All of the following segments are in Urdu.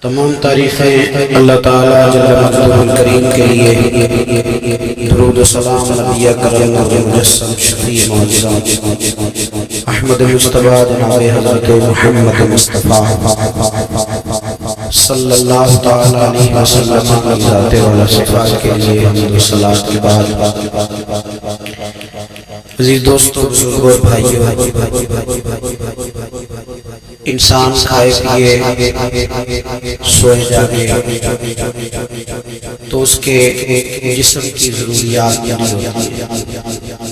تمام تعریفیں اللہ تعالیٰ جل مجدہ الکریم کے لیے، درود و سلام نبی اکرم مجسم شفیع معجزات احمد مصطفیٰ جناب حضرت محمد مصطفیٰ صلی اللہ تعالیٰ علیہ وسلم کی ذات والا صفات کے لیے حمد و صلاۃ کے بعد، عزیز دوستو، بزرگوں، بھائیوں، انسان کھائے پیے سوئے جاگے تو اس کے جسم کی ضروریات پوری ہوتی ہیں،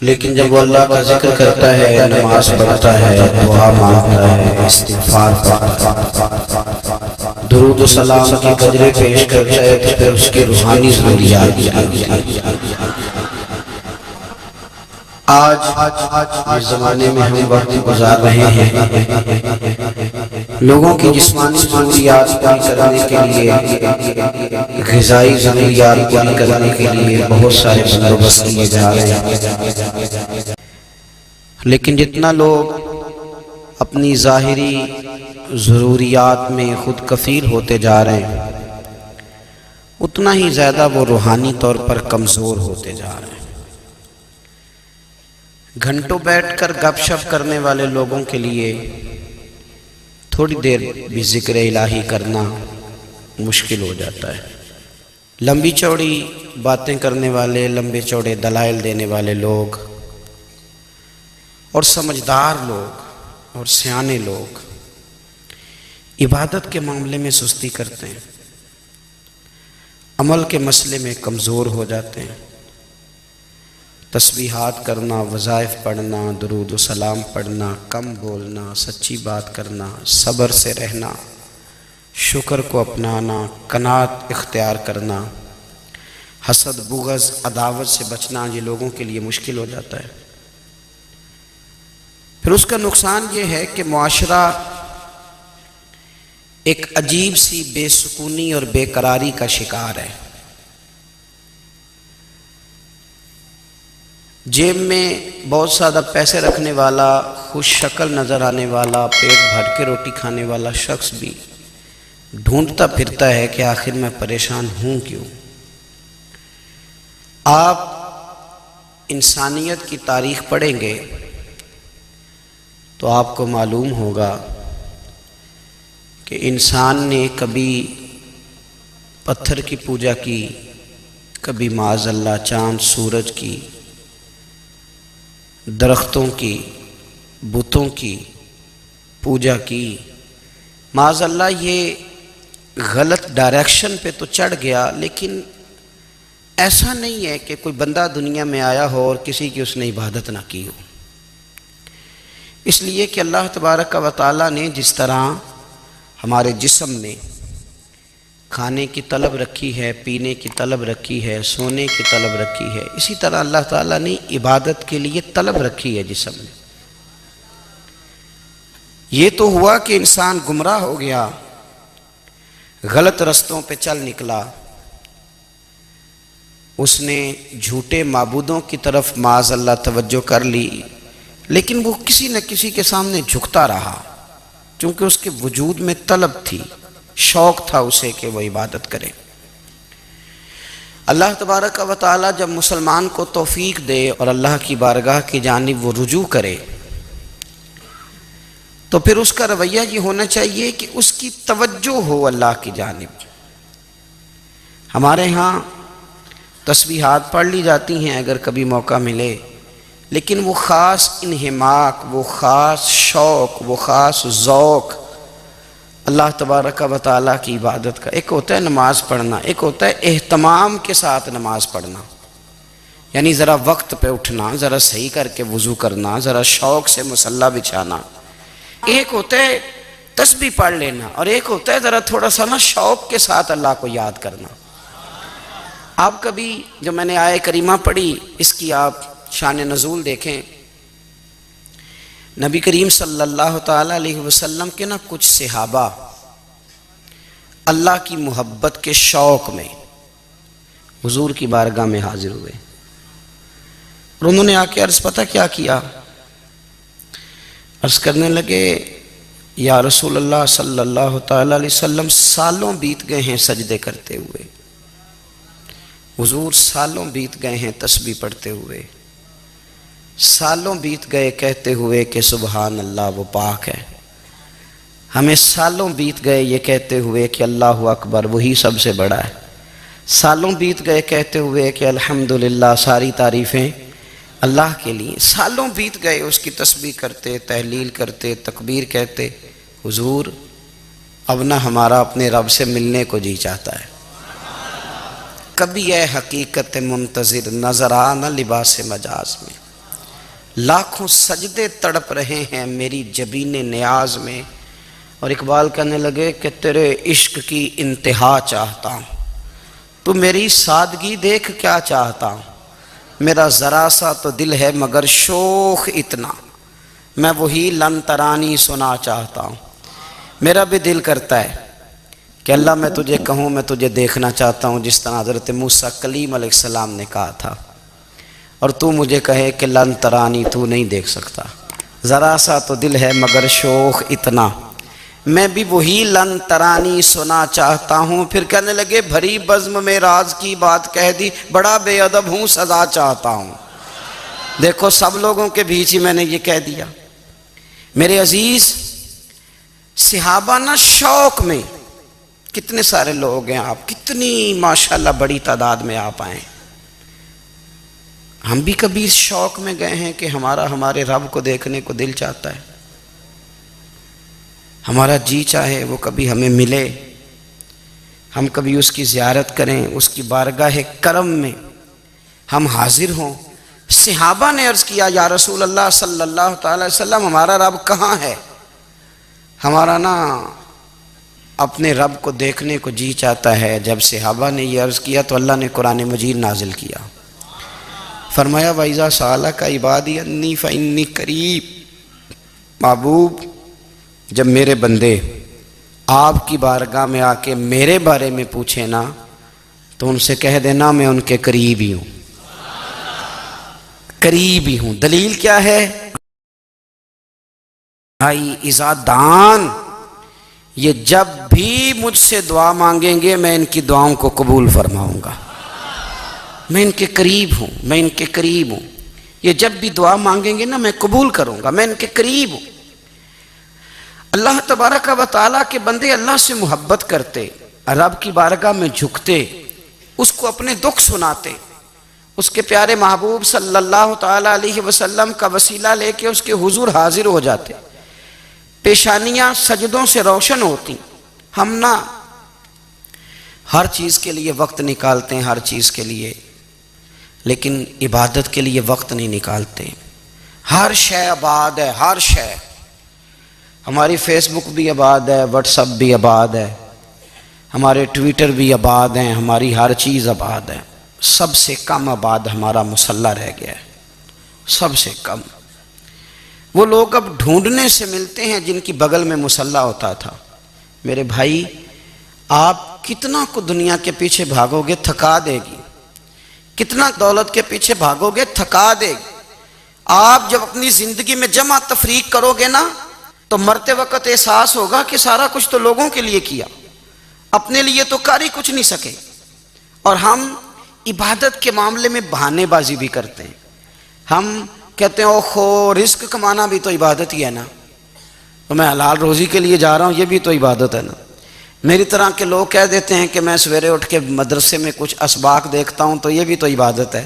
لیکن جب وہ اللہ کا ذکر کرتا ہے، نماز پڑھتا ہے، دعا مانگتا ہے، استغفار پڑھتا ہے، درود و سلام کی قدریں پیش کرتا ہے، تو پھر اس کی روحانی ضروریات پوری ہوتی ہیں۔ آج اس زمانے میں ہم وقت گزار رہے ہیں، لوگوں کی جسمانی ضروریات پوری کرنے کے لیے، غذائی ضروریات پوری کرنے کے لیے بہت سارے بندوبست کیے جا رہے ہیں، لیکن جتنا لوگ اپنی ظاہری ضروریات میں خود کفیل ہوتے جا رہے ہیں، اتنا ہی زیادہ وہ روحانی طور پر کمزور ہوتے جا رہے ہیں۔ گھنٹوں بیٹھ کر گپ شپ کرنے والے لوگوں کے لیے تھوڑی دیر بھی ذکر الہی کرنا مشکل ہو جاتا ہے۔ لمبی چوڑی باتیں کرنے والے، لمبے چوڑے دلائل دینے والے لوگ اور سمجھدار لوگ اور سیانے لوگ عبادت کے معاملے میں سستی کرتے ہیں، عمل کے مسئلے میں کمزور ہو جاتے ہیں۔ تسبیحات کرنا، وظائف پڑھنا، درود و سلام پڑھنا، کم بولنا، سچی بات کرنا، صبر سے رہنا، شکر کو اپنانا، قناعت اختیار کرنا، حسد، بغض، عداوت سے بچنا، یہ لوگوں کے لیے مشکل ہو جاتا ہے۔ پھر اس کا نقصان یہ ہے کہ معاشرہ ایک عجیب سی بے سکونی اور بے قراری کا شکار ہے۔ جیب میں بہت زیادہ پیسے رکھنے والا، خوش شکل نظر آنے والا، پیٹ بھر کے روٹی کھانے والا شخص بھی ڈھونڈتا پھرتا ہے کہ آخر میں پریشان ہوں کیوں۔ آپ انسانیت کی تاریخ پڑھیں گے تو آپ کو معلوم ہوگا کہ انسان نے کبھی پتھر کی پوجا کی، کبھی معاذ اللہ چاند سورج کی، درختوں کی، بتوں کی پوجا کی۔ معاذ اللہ یہ غلط ڈائریکشن پہ تو چڑھ گیا، لیکن ایسا نہیں ہے کہ کوئی بندہ دنیا میں آیا ہو اور کسی کی اس نے عبادت نہ کی ہو۔ اس لیے کہ اللہ تبارک و تعالیٰ نے جس طرح ہمارے جسم میں کھانے کی طلب رکھی ہے، پینے کی طلب رکھی ہے، سونے کی طلب رکھی ہے، اسی طرح اللہ تعالیٰ نے عبادت کے لیے طلب رکھی ہے جسم میں۔ یہ تو ہوا کہ انسان گمراہ ہو گیا، غلط رستوں پہ چل نکلا، اس نے جھوٹے معبودوں کی طرف معاذ اللہ توجہ کر لی، لیکن وہ کسی نہ کسی کے سامنے جھکتا رہا، چونکہ اس کے وجود میں طلب تھی، شوق تھا اسے کہ وہ عبادت کرے۔ اللہ تبارک و تعالی جب مسلمان کو توفیق دے اور اللہ کی بارگاہ کی جانب وہ رجوع کرے، تو پھر اس کا رویہ یہ ہونا چاہیے کہ اس کی توجہ ہو اللہ کی جانب۔ ہمارے ہاں تسبیحات پڑھ لی جاتی ہیں اگر کبھی موقع ملے، لیکن وہ خاص انہماک، وہ خاص شوق، وہ خاص ذوق اللہ تبارک و تعالیٰ کی عبادت کا، ایک ہوتا ہے نماز پڑھنا، ایک ہوتا ہے اہتمام کے ساتھ نماز پڑھنا، یعنی ذرا وقت پہ اٹھنا، ذرا صحیح کر کے وضو کرنا، ذرا شوق سے مصلی بچھانا۔ ایک ہوتا ہے تسبیح پڑھ لینا، اور ایک ہوتا ہے ذرا تھوڑا سا نا شوق کے ساتھ اللہ کو یاد کرنا۔ آپ کبھی جو میں نے آیہ کریمہ پڑھی، اس کی آپ شان نزول دیکھیں۔ نبی کریم صلی اللہ تعالیٰ علیہ وسلم کے نا کچھ صحابہ اللہ کی محبت کے شوق میں حضور کی بارگاہ میں حاضر ہوئے، اور انہوں نے آ کے عرض پتہ کیا کیا؟ عرض کرنے لگے یا رسول اللہ صلی اللہ تعالی علیہ وسلم سالوں بیت گئے ہیں سجدے کرتے ہوئے، حضور سالوں بیت گئے ہیں تسبیح پڑھتے ہوئے، سالوں بیت گئے کہتے ہوئے کہ سبحان اللہ وہ پاک ہے، ہمیں سالوں بیت گئے یہ کہتے ہوئے کہ اللہ اکبر وہی سب سے بڑا ہے، سالوں بیت گئے کہتے ہوئے کہ الحمدللہ ساری تعریفیں اللہ کے لیے، سالوں بیت گئے اس کی تسبیح کرتے، تحلیل کرتے، تکبیر کہتے۔ حضور اب نہ ہمارا اپنے رب سے ملنے کو جی چاہتا ہے، کبھی اے حقیقت منتظر نظر آ نہ لباس مجاز میں، لاکھوں سجدے تڑپ رہے ہیں میری جبین نیاز میں۔ اور اقبال کہنے لگے کہ تیرے عشق کی انتہا چاہتا ہوں، تو میری سادگی دیکھ کیا چاہتا ہوں، میرا ذرا سا تو دل ہے مگر شوخ اتنا، میں وہی لن ترانی سنا چاہتا ہوں۔ میرا بھی دل کرتا ہے کہ اللہ میں تجھے کہوں میں تجھے دیکھنا چاہتا ہوں، جس طرح حضرت موسیٰ کلیم علیہ السلام نے کہا تھا، اور تو مجھے کہے کہ لن ترانی تو نہیں دیکھ سکتا، ذرا سا تو دل ہے مگر شوخ اتنا، میں بھی وہی لن ترانی سنا چاہتا ہوں۔ پھر کہنے لگے بھری بزم میں راز کی بات کہہ دی، بڑا بے ادب ہوں سزا چاہتا ہوں۔ دیکھو سب لوگوں کے بیچ ہی میں نے یہ کہہ دیا۔ میرے عزیز صحابہ نا شوق میں، کتنے سارے لوگ ہیں آپ، کتنی ماشاءاللہ بڑی تعداد میں آپ آئیں، ہم بھی کبھی اس شوق میں گئے ہیں کہ ہمارے رب کو دیکھنے کو دل چاہتا ہے، ہمارا جی چاہے وہ کبھی ہمیں ملے، ہم کبھی اس کی زیارت کریں، اس کی بارگاہ کرم میں ہم حاضر ہوں۔ صحابہ نے عرض کیا یا رسول اللہ صلی اللہ تعالی وسلم ہمارا رب کہاں ہے؟ ہمارا نا اپنے رب کو دیکھنے کو جی چاہتا ہے۔ جب صحابہ نے یہ عرض کیا تو اللہ نے قرآن مجید نازل کیا، فرمایا وَإِذَا سَأَلَكَ عِبَادِي عَنِّي فَإِنِّي قَرِيبٌ، محبوب جب میرے بندے آپ کی بارگاہ میں آ کے میرے بارے میں پوچھیں نا تو ان سے کہہ دینا میں ان کے قریب ہی ہوں، قریب ہی ہوں۔ دلیل کیا ہے؟ بھائی اذا دان، یہ جب بھی مجھ سے دعا مانگیں گے میں ان کی دعاؤں کو قبول فرماؤں گا، میں ان کے قریب ہوں، میں ان کے قریب ہوں۔ یہ جب بھی دعا مانگیں گے نا میں قبول کروں گا، میں ان کے قریب ہوں۔ اللہ تبارک و تعالیٰ کے بندے اللہ سے محبت کرتے، رب کی بارگاہ میں جھکتے، اس کو اپنے دکھ سناتے، اس کے پیارے محبوب صلی اللہ تعالیٰ علیہ وسلم کا وسیلہ لے کے اس کے حضور حاضر ہو جاتے، پیشانیاں سجدوں سے روشن ہوتی۔ ہم نا ہر چیز کے لیے وقت نکالتے ہیں، ہر چیز کے لیے، لیکن عبادت کے لیے وقت نہیں نکالتے۔ ہر شے آباد ہے، ہر شے، ہماری فیس بک بھی آباد ہے، واٹس ایپ بھی آباد ہے، ہمارے ٹویٹر بھی آباد ہیں، ہماری ہر چیز آباد ہے۔ سب سے کم آباد ہمارا مصلی رہ گیا ہے، سب سے کم۔ وہ لوگ اب ڈھونڈنے سے ملتے ہیں جن کی بغل میں مصلی ہوتا تھا۔ میرے بھائی آپ کتنا کو دنیا کے پیچھے بھاگو گے تھکا دے گی، کتنا دولت کے پیچھے بھاگو گے تھکا دے گی۔ آپ جب اپنی زندگی میں جمع تفریق کرو گے نا تو مرتے وقت احساس ہوگا کہ سارا کچھ تو لوگوں کے لیے کیا، اپنے لیے تو کر ہی کچھ نہیں سکے۔ اور ہم عبادت کے معاملے میں بہانے بازی بھی کرتے ہیں، ہم کہتے ہیں اوہو رزق کمانا بھی تو عبادت ہی ہے نا، تو میں حلال روزی کے لیے جا رہا ہوں یہ بھی تو عبادت ہے نا۔ میری طرح کے لوگ کہہ دیتے ہیں کہ میں سویرے اٹھ کے مدرسے میں کچھ اسباق دیکھتا ہوں تو یہ بھی تو عبادت ہے،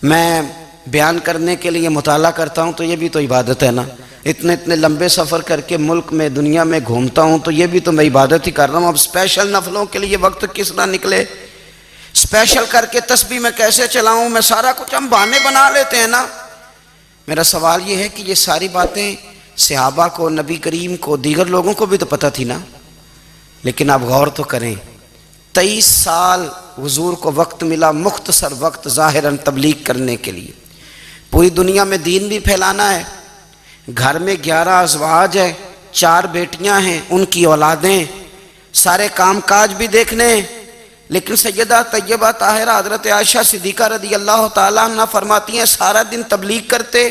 میں بیان کرنے کے لیے مطالعہ کرتا ہوں تو یہ بھی تو عبادت ہے نا، اتنے لمبے سفر کر کے ملک میں دنیا میں گھومتا ہوں تو یہ بھی تو میں عبادت ہی کر رہا ہوں۔ اب اسپیشل نفلوں کے لیے وقت کس طرح نکلے، اسپیشل کر کے تسبیح میں کیسے چلاؤں، میں سارا کچھ ہم بہانے بنا لیتے ہیں نا۔ میرا سوال یہ ہے کہ یہ ساری باتیں صحابہ کو، نبی کریم کو، دیگر لوگوں کو بھی تو پتہ تھی نا، لیکن آپ غور تو کریں 23 سال حضور کو وقت ملا، مختصر وقت ظاہراً تبلیغ کرنے کے لیے، پوری دنیا میں دین بھی پھیلانا ہے۔ گھر میں 11 ازواج ہے، 4 بیٹیاں ہیں، ان کی اولادیں، سارے کام کاج بھی دیکھنے ہیں، لیکن سیدہ طیبہ طاہرہ حضرت عائشہ صدیقہ رضی اللہ تعالیٰ عنہ فرماتی ہیں سارا دن تبلیغ کرتے،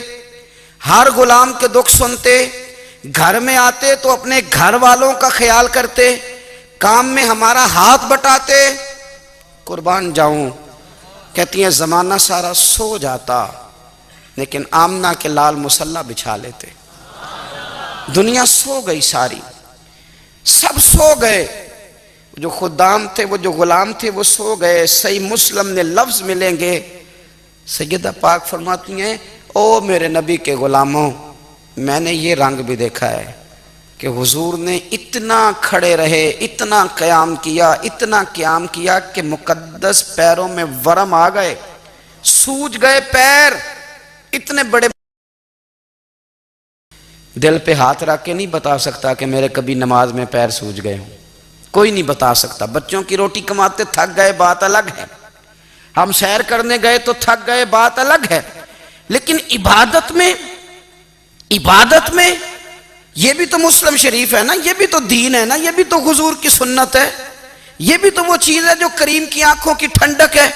ہر غلام کے دکھ سنتے، گھر میں آتے تو اپنے گھر والوں کا خیال کرتے، کام میں ہمارا ہاتھ بٹاتے۔ قربان جاؤں، کہتی ہیں زمانہ سارا سو جاتا لیکن آمنہ کے لال مصلی بچھا لیتے۔ دنیا سو گئی ساری، سب سو گئے، جو خدام تھے، وہ جو غلام تھے، وہ سو گئے۔ صحیح مسلم نے لفظ ملیں گے، سیدہ پاک فرماتی ہیں او میرے نبی کے غلاموں، میں نے یہ رنگ بھی دیکھا ہے کہ حضور نے اتنا کھڑے رہے، اتنا قیام کیا، اتنا قیام کیا کہ مقدس پیروں میں ورم آ گئے، سوج گئے پیر، اتنے بڑے۔ دل پہ ہاتھ رکھ کے نہیں بتا سکتا کہ میرے کبھی نماز میں پیر سوج گئے ہوں، کوئی نہیں بتا سکتا۔ بچوں کی روٹی کماتے تھک گئے بات الگ ہے، ہم سیر کرنے گئے تو تھک گئے بات الگ ہے، لیکن عبادت میں یہ بھی تو مسلم شریف ہے نا، یہ بھی تو دین ہے نا، یہ بھی تو حضور کی سنت ہے، یہ بھی تو وہ چیز ہے جو کریم کی آنکھوں کی ٹھنڈک ہے۔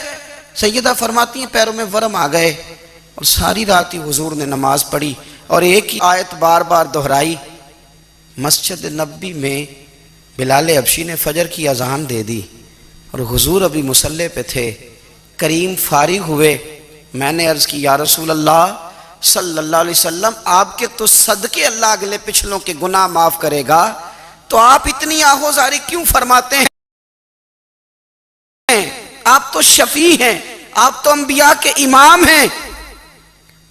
سیدہ فرماتی ہیں پیروں میں ورم آ گئے، اور ساری رات ہی حضور نے نماز پڑھی اور ایک ہی آیت بار بار دہرائی۔ مسجد نبوی میں بلال حبشی نے فجر کی اذان دے دی اور حضور ابھی مصلی پہ تھے، کریم فارغ ہوئے۔ میں نے عرض کی یا رسول اللہ صلی اللہ علیہ وسلم، آپ کے تو صدقے اللہ اگلے پچھلوں کے گناہ معاف کرے گا، تو آپ اتنی آہوزاری کیوں فرماتے ہیں؟ آپ تو شفیع ہیں، آپ تو انبیاء کے امام ہیں۔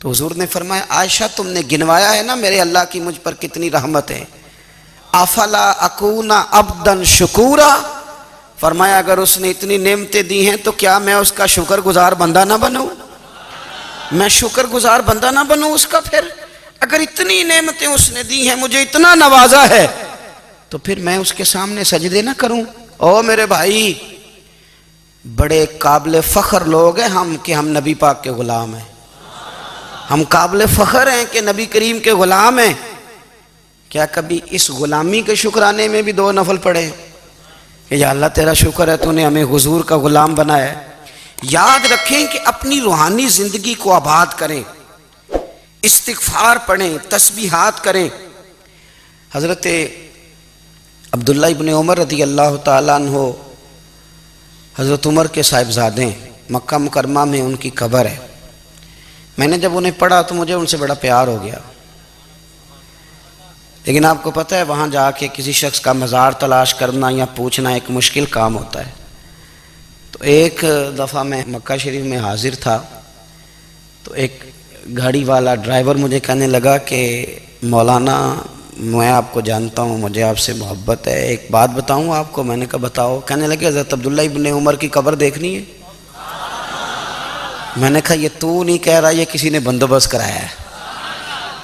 تو حضور نے فرمایا عائشہ تم نے گنوایا ہے نا میرے اللہ کی مجھ پر کتنی رحمت ہے، افلا اکون عبدا شکورا، فرمایا اگر اس نے اتنی نعمتیں دی ہیں تو کیا میں اس کا شکر گزار بندہ نہ بنوں؟ میں شکر گزار بندہ نہ بنوں اس کا؟ پھر اگر اتنی نعمتیں اس نے دی ہیں، مجھے اتنا نوازا ہے، تو پھر میں اس کے سامنے سجدے نہ کروں؟ او میرے بھائی، بڑے قابل فخر لوگ ہیں ہم کہ ہم نبی پاک کے غلام ہیں، ہم قابل فخر ہیں کہ نبی کریم کے غلام ہیں۔ کیا کبھی اس غلامی کے شکرانے میں بھی دو نفل پڑھے کہ یا اللہ تیرا شکر ہے تو نے ہمیں حضور کا غلام بنایا ہے؟ یاد رکھیں کہ اپنی روحانی زندگی کو آباد کریں، استغفار پڑھیں، تسبیحات کریں۔ حضرت عبداللہ ابن عمر رضی اللہ تعالیٰ عنہ حضرت عمر کے صاحبزادے، مکہ مکرمہ میں ان کی قبر ہے۔ میں نے جب انہیں پڑھا تو مجھے ان سے بڑا پیار ہو گیا، لیکن آپ کو پتہ ہے وہاں جا کے کسی شخص کا مزار تلاش کرنا یا پوچھنا ایک مشکل کام ہوتا ہے۔ تو ایک دفعہ میں مکہ شریف میں حاضر تھا، تو ایک گاڑی والا ڈرائیور مجھے کہنے لگا کہ مولانا میں آپ کو جانتا ہوں، مجھے آپ سے محبت ہے، ایک بات بتاؤں آپ کو؟ میں نے کہا بتاؤ۔ کہنے لگے حضرت عبداللہ ابن عمر کی قبر دیکھنی ہے۔ میں نے کہا یہ تو نہیں کہہ رہا، یہ کسی نے بندوبست کرایا ہے،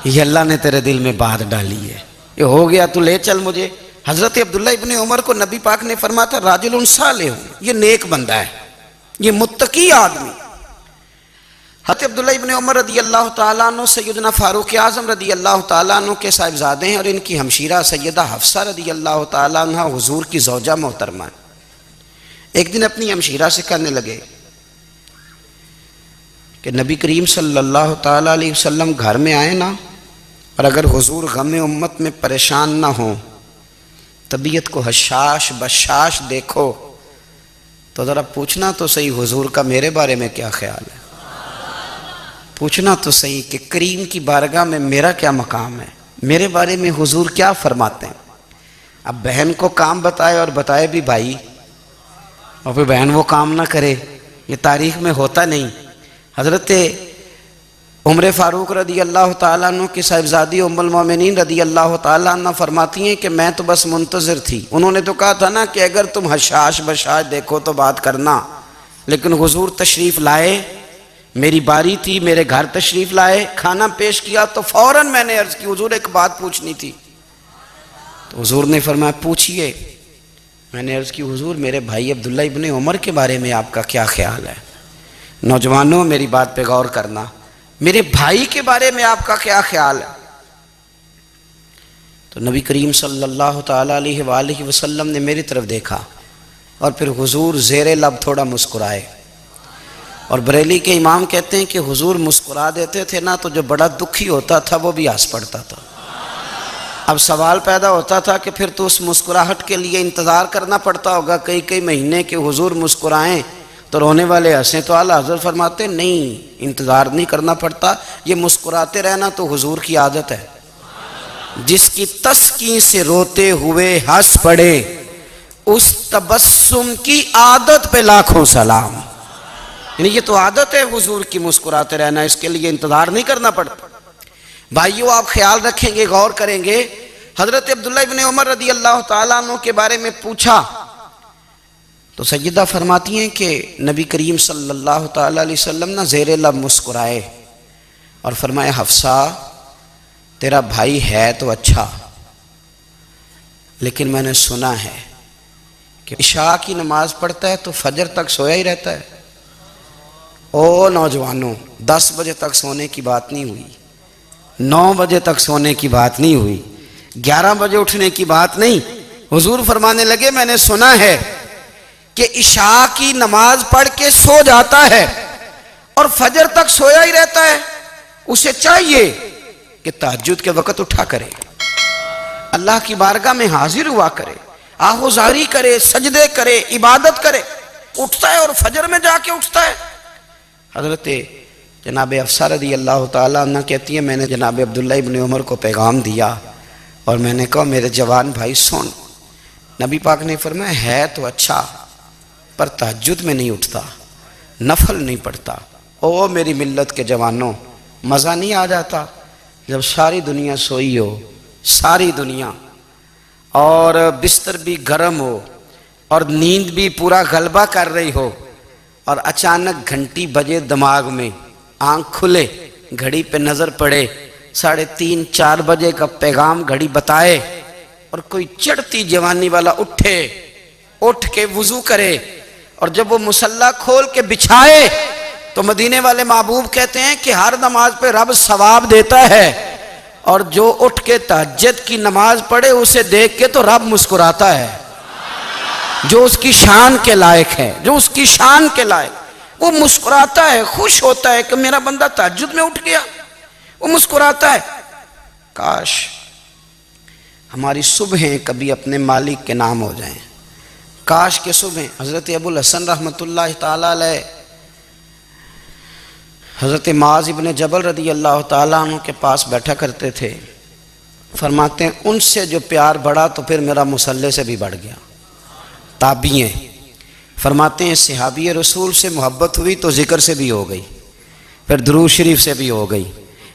یہ اللہ نے تیرے دل میں بات ڈالی ہے، یہ ہو گیا تو لے چل مجھے۔ حضرت عبداللہ ابن عمر کو نبی پاک نے فرمایا تھا راجل صالح، یہ نیک بندہ ہے، یہ متقی آدمی۔ حضرت عبداللہ ابن عمر رضی اللہ تعالیٰ عنہ سیدنا فاروق اعظم رضی اللہ تعالیٰ عنہ کے صاحبزادے ہیں، اور ان کی ہمشیرہ سیدہ حفصہ رضی اللہ تعالیٰ عنہ حضور کی زوجہ محترمہ ہیں۔ ایک دن اپنی ہمشیرہ سے کہنے لگے کہ نبی کریم صلی اللہ تعالیٰ علیہ وسلم گھر میں آئے نا، اور اگر حضور غم امت میں پریشان نہ ہوں، طبیعت کو حشاش بشاش دیکھو، تو ذرا پوچھنا تو صحیح حضور کا میرے بارے میں کیا خیال ہے، پوچھنا تو صحیح کہ کریم کی بارگاہ میں میرا کیا مقام ہے، میرے بارے میں حضور کیا فرماتے ہیں۔ اب بہن کو کام بتائے اور بتائے بھی بھائی، اور پھر بہن وہ کام نہ کرے، یہ تاریخ میں ہوتا نہیں۔ حضرت عمر فاروق رضی اللہ تعالیٰ عنہ کی صاحبزادی ام المومنین رضی اللہ تعالیٰ عنہ فرماتی ہیں کہ میں تو بس منتظر تھی، انہوں نے تو کہا تھا نا کہ اگر تم حشاش بشاش دیکھو تو بات کرنا، لیکن حضور تشریف لائے، میری باری تھی، میرے گھر تشریف لائے، کھانا پیش کیا تو فوراً میں نے عرض کی حضور ایک بات پوچھنی تھی۔ تو حضور نے فرمایا پوچھئے۔ میں نے عرض کی حضور میرے بھائی عبداللہ ابن عمر کے بارے میں آپ کا کیا خیال ہے؟ نوجوانوں میری بات پہ غور کرنا، میرے بھائی کے بارے میں آپ کا کیا خیال ہے؟ تو نبی کریم صلی اللہ تعالیٰ علیہ وآلہ وسلم نے میری طرف دیکھا، اور پھر حضور زیر لب تھوڑا مسکرائے، اور بریلی کے امام کہتے ہیں کہ حضور مسکرا دیتے تھے نا تو جو بڑا دکھی ہوتا تھا وہ بھی ہنس پڑتا تھا۔ اب سوال پیدا ہوتا تھا کہ پھر تو اس مسکراہٹ کے لیے انتظار کرنا پڑتا ہوگا کئی مہینے کہ حضور مسکرائیں تو رونے والے ہنسیں، تو اعلیٰ حضرت فرماتے نہیں، انتظار نہیں کرنا پڑتا، یہ مسکراتے رہنا تو حضور کی عادت ہے۔ جس کی تسکین سے روتے ہوئے ہنس پڑے اس تبسم کی عادت پہ لاکھوں سلام، یعنی یہ تو عادت ہے حضور کی مسکراتے رہنا، اس کے لیے انتظار نہیں کرنا پڑتا۔ بھائیو آپ خیال رکھیں گے، غور کریں گے، حضرت عبداللہ ابن عمر رضی اللہ تعالیٰ عنہ کے بارے میں پوچھا تو سیدہ فرماتی ہیں کہ نبی کریم صلی اللہ تعالیٰ علیہ وسلم نہ زیر لب مسکرائے اور فرمائے حفصہ تیرا بھائی ہے تو اچھا، لیکن میں نے سنا ہے کہ عشاء کی نماز پڑھتا ہے تو فجر تک سویا ہی رہتا ہے۔ او نوجوانوں، 10 بجے تک سونے کی بات نہیں ہوئی، 9 بجے تک سونے کی بات نہیں ہوئی، 11 بجے اٹھنے کی بات نہیں۔ حضور فرمانے لگے میں نے سنا ہے کہ عشاء کی نماز پڑھ کے سو جاتا ہے اور فجر تک سویا ہی رہتا ہے، اسے چاہیے کہ تہجد کے وقت اٹھا کرے، اللہ کی بارگاہ میں حاضر ہوا کرے، آہوزاری کرے، سجدے کرے، عبادت کرے، اٹھتا ہے اور فجر میں جا کے اٹھتا ہے۔ حضرت جناب حفصہ رضی اللہ تعالیٰ عنہ کہتی ہے میں نے جناب عبداللہ ابن عمر کو پیغام دیا اور میں نے کہا میرے جوان بھائی سن، نبی پاک نے فرمایا ہے تو اچھا پر تہجد میں نہیں اٹھتا، نفل نہیں پڑھتا۔ او میری ملت کے جوانوں، مزہ نہیں آ جاتا جب ساری دنیا سوئی ہو، ساری دنیا، اور بستر بھی گرم ہو اور نیند بھی پورا غلبہ کر رہی ہو، اور اچانک گھنٹی بجے دماغ میں، آنکھ کھلے، گھڑی پہ نظر پڑے، 3:30 4 بجے کا پیغام گھڑی بتائے، اور کوئی چڑھتی جوانی والا اٹھ کے وضو کرے، اور جب وہ مصلی کھول کے بچھائے تو مدینے والے محبوب کہتے ہیں کہ ہر نماز پہ رب ثواب دیتا ہے، اور جو اٹھ کے تہجد کی نماز پڑھے اسے دیکھ کے تو رب مسکراتا ہے، جو اس کی شان کے لائق ہے، جو اس کی شان کے لائق، وہ مسکراتا ہے، خوش ہوتا ہے کہ میرا بندہ تہجد میں اٹھ گیا، وہ مسکراتا ہے۔ کاش ہماری صبحیں کبھی اپنے مالک کے نام ہو جائیں، کاش کے صبح۔ حضرت ابو الحسن رحمۃ اللہ تعالیٰ علیہ حضرت معاذ ابن جبل رضی اللہ تعالیٰ عنہ کے پاس بیٹھا کرتے تھے، فرماتے ہیں ان سے جو پیار بڑھا تو پھر میرا مصلی سے بھی بڑھ گیا۔ تابعین فرماتے ہیں صحابی رسول سے محبت ہوئی تو ذکر سے بھی ہو گئی، پھر درود شریف سے بھی ہو گئی،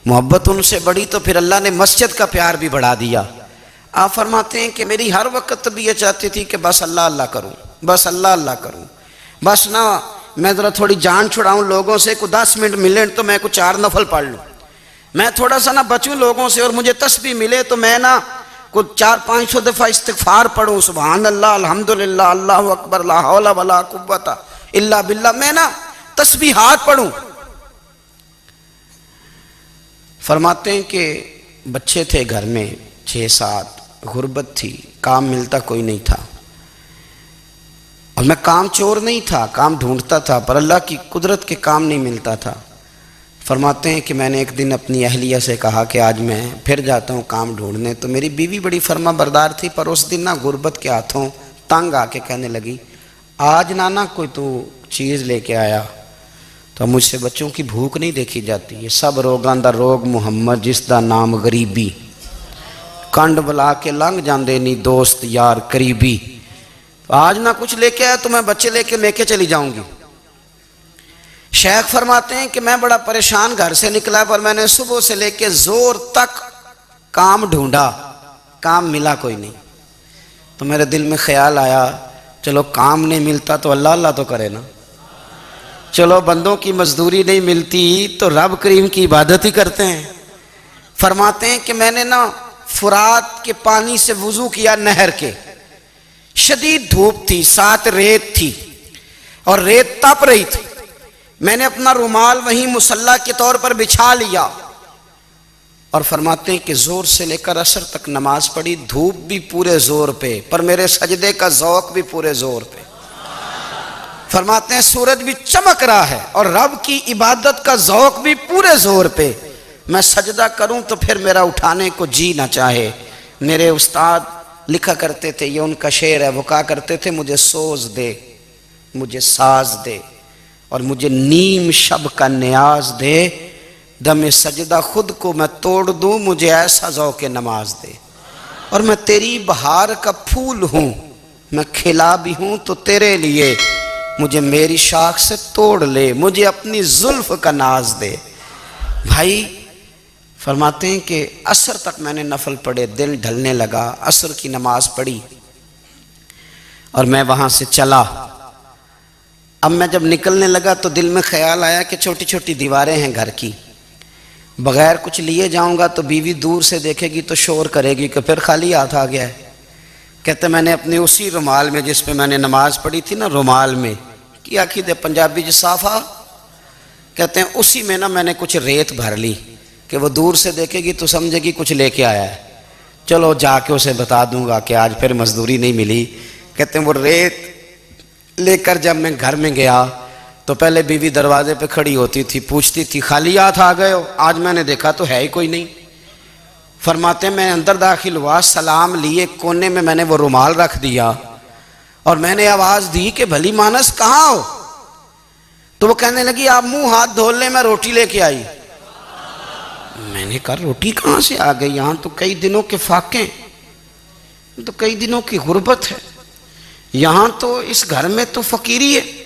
محبت ان سے بڑھی تو پھر اللہ نے مسجد کا پیار بھی بڑھا دیا۔ آپ فرماتے ہیں کہ میری ہر وقت طبیعت چاہتی تھی کہ بس اللہ اللہ کروں، بس اللہ اللہ کروں، بس نہ میں ذرا تھوڑی جان چھڑاؤں لوگوں سے، کوئی 10 منٹ ملے تو میں کوئی 4 نفل پڑھ لوں، میں تھوڑا سا نہ بچوں لوگوں سے، اور مجھے تسبیح ملے تو میں نہ کوئی 400-500 دفعہ استغفار پڑھوں، سبحان اللہ، الحمدللہ، اللہ اکبر، لا حول ولا قوت الا باللہ، میں نہ تسبیحات پڑھوں۔ فرماتے ہیں کہ بچے تھے گھر میں 6-7، غربت تھی، کام ملتا کوئی نہیں تھا، اور میں کام چور نہیں تھا، کام ڈھونڈتا تھا، پر اللہ کی قدرت کے کام نہیں ملتا تھا۔ فرماتے ہیں کہ میں نے ایک دن اپنی اہلیہ سے کہا کہ آج میں پھر جاتا ہوں کام ڈھونڈنے، تو میری بیوی بڑی فرما بردار تھی، پر اس دن نہ غربت کے ہاتھوں تنگ آ کے کہنے لگی آج نانا کوئی تو چیز لے کے آیا، تو مجھ سے بچوں کی بھوک نہیں دیکھی جاتی، یہ سب روگاں دا روگ محمد جس دا نام غریبی، کنڈ بلا کے لنگ جاندے نہیں دوست یار قریبی، آج نہ کچھ لے کے آیا تو میں بچے لے کے چلی جاؤں گی۔ شیخ فرماتے ہیں کہ میں بڑا پریشان گھر سے نکلا، پر میں نے صبح سے لے کے زور تک کام ڈھونڈا، کام ملا کوئی نہیں، تو میرے دل میں خیال آیا چلو کام نہیں ملتا تو اللہ اللہ تو کرے نا، چلو بندوں کی مزدوری نہیں ملتی تو رب کریم کی عبادت ہی کرتے ہیں۔ فرماتے ہیں کہ میں نے نا فرات کے پانی سے وضو کیا، نہر کے، شدید دھوپ تھی، ساتھ ریت تھی اور ریت تپ رہی تھی، میں نے اپنا رومال وہیں مصلی کے طور پر بچھا لیا، اور فرماتے ہیں کہ زور سے لے کر عصر تک نماز پڑھی، دھوپ بھی پورے زور پہ، پر میرے سجدے کا ذوق بھی پورے زور پہ۔ فرماتے ہیں سورج بھی چمک رہا ہے اور رب کی عبادت کا ذوق بھی پورے زور پہ، میں سجدہ کروں تو پھر میرا اٹھانے کو جی نہ چاہے، میرے استاد لکھا کرتے تھے، یہ ان کا شعر ہے، وہ کہا کرتے تھے مجھے سوز دے، مجھے ساز دے، اور مجھے نیم شب کا نیاز دے، دم سجدہ خود کو میں توڑ دوں، مجھے ایسا ذوق نماز دے۔ اور میں تیری بہار کا پھول ہوں، میں کھلا بھی ہوں تو تیرے لیے، مجھے میری شاخ سے توڑ لے، مجھے اپنی زلف کا ناز دے۔ بھائی فرماتے ہیں کہ عصر تک میں نے نفل پڑھے، دل ڈھلنے لگا، عصر کی نماز پڑھی اور میں وہاں سے چلا۔ اب میں جب نکلنے لگا تو دل میں خیال آیا کہ چھوٹی چھوٹی دیواریں ہیں گھر کی، بغیر کچھ لیے جاؤں گا تو بیوی دور سے دیکھے گی تو شور کرے گی کہ پھر خالی ہاتھ آ گیا ہے۔ کہتے میں نے اپنے اسی رومال میں جس پہ میں نے نماز پڑھی تھی نا، رومال میں کیا دے پنجابی جو صافہ کہتے ہیں، اسی میں نا میں نے کچھ ریت بھر لی کہ وہ دور سے دیکھے گی تو سمجھے گی کچھ لے کے آیا ہے، چلو جا کے اسے بتا دوں گا کہ آج پھر مزدوری نہیں ملی۔ کہتے ہیں وہ ریت لے کر جب میں گھر میں گیا تو پہلے بیوی دروازے پہ کھڑی ہوتی تھی، پوچھتی تھی خالی ہاتھ آ گئے ہو؟ آج میں نے دیکھا تو ہے ہی کوئی نہیں۔ فرماتے ہیں میں اندر داخل ہوا، سلام لیے، کونے میں نے وہ رومال رکھ دیا اور میں نے آواز دی کہ بھلی مانس کہاں ہو؟ تو وہ کہنے لگی آپ منہ ہاتھ دھو لیں، میں روٹی لے کے آئی۔ میں نے کہا روٹی کہاں سے آ گئی؟ یہاں تو کئی دنوں کے فاقے، تو کئی دنوں کی غربت ہے، یہاں تو اس گھر میں تو فقیری ہے۔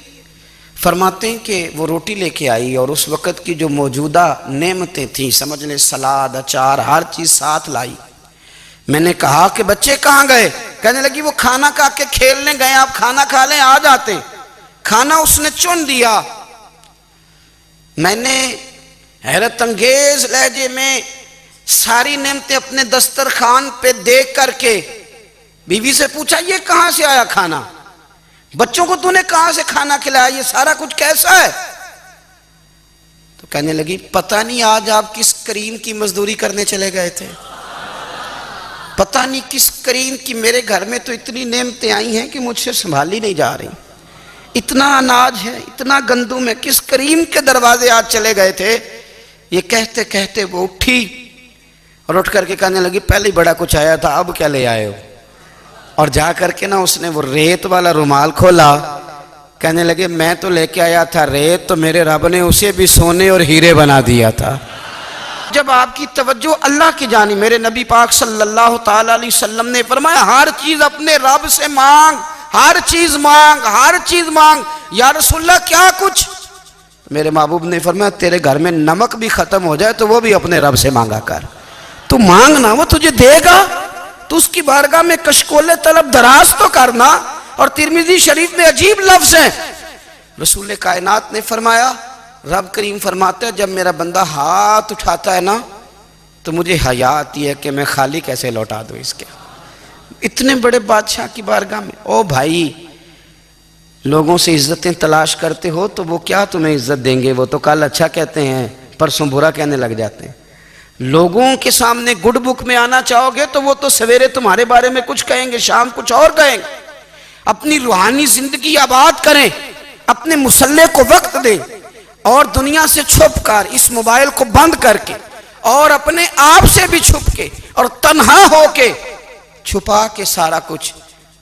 فرماتے ہیں کہ وہ روٹی لے کے آئی اور اس وقت کی جو موجودہ نعمتیں تھیں، سمجھ لیں سلاد، اچار، ہر چیز ساتھ لائی۔ میں نے کہا کہ بچے کہاں گئے؟ کہنے لگی وہ کھانا کھا کے کھیلنے گئے، آپ کھانا کھا لیں آ جاتے۔ کھانا اس نے چن دیا۔ میں نے حیرت انگیز لہجے میں ساری نعمتیں اپنے دسترخوان پہ دیکھ کر کے بیوی سے پوچھا یہ کہاں سے آیا کھانا؟ بچوں کو تو نے کہاں سے کھانا کھلایا؟ یہ سارا کچھ کیسا ہے؟ تو کہنے لگی پتہ نہیں آج آپ کس کریم کی مزدوری کرنے چلے گئے تھے، پتہ نہیں کس کریم کی، میرے گھر میں تو اتنی نعمتیں آئی ہیں کہ مجھ سے سنبھالی نہیں جا رہی، اتنا اناج ہے، اتنا گندم ہے، کس کریم کے دروازے آج چلے گئے تھے؟ یہ کہتے کہتے وہ اٹھی اور اٹھ کر کے کہنے لگی پہلے ہی بڑا کچھ آیا تھا، اب کیا لے آئے ہو؟ اور جا کر کے نا اس نے وہ ریت والا رومال کھولا، کہنے لگے میں تو لے کے آیا تھا ریت، تو میرے رب نے اسے بھی سونے اور ہیرے بنا دیا تھا۔ جب آپ کی توجہ اللہ کی جانب، میرے نبی پاک صلی اللہ تعالی علیہ وسلم نے فرمایا ہر چیز اپنے رب سے مانگ، ہر چیز مانگ، ہر چیز مانگ۔ یا رسول اللہ کیا کچھ؟ میرے محبوب نے فرمایا تیرے گھر میں نمک بھی ختم ہو جائے تو وہ بھی اپنے رب سے مانگا کر، تو مانگنا وہ تجھے دے گا، تو اس کی بارگاہ میں کشکول طلب دراز تو کرنا۔ اور ترمذی شریف میں عجیب لفظ ہیں، رسول کائنات نے فرمایا، رب کریم فرماتے ہیں جب میرا بندہ ہاتھ اٹھاتا ہے نا تو مجھے حیا آتی ہے کہ میں خالی کیسے لوٹا دوں اس کے، اتنے بڑے بادشاہ کی بارگاہ میں۔ او بھائی لوگوں سے عزتیں تلاش کرتے ہو تو وہ کیا تمہیں عزت دیں گے؟ وہ تو کل اچھا کہتے ہیں پرسوں برا کہنے لگ جاتے ہیں۔ لوگوں کے سامنے گڈ بک میں آنا چاہو گے تو وہ تو سویرے تمہارے بارے میں کچھ کہیں گے، شام کچھ اور کہیں گے۔ اپنی روحانی زندگی آباد کریں، اپنے مسلح کو وقت دیں، اور دنیا سے چھپ کر اس موبائل کو بند کر کے اور اپنے آپ سے بھی چھپ کے اور تنہا ہو کے چھپا کے سارا کچھ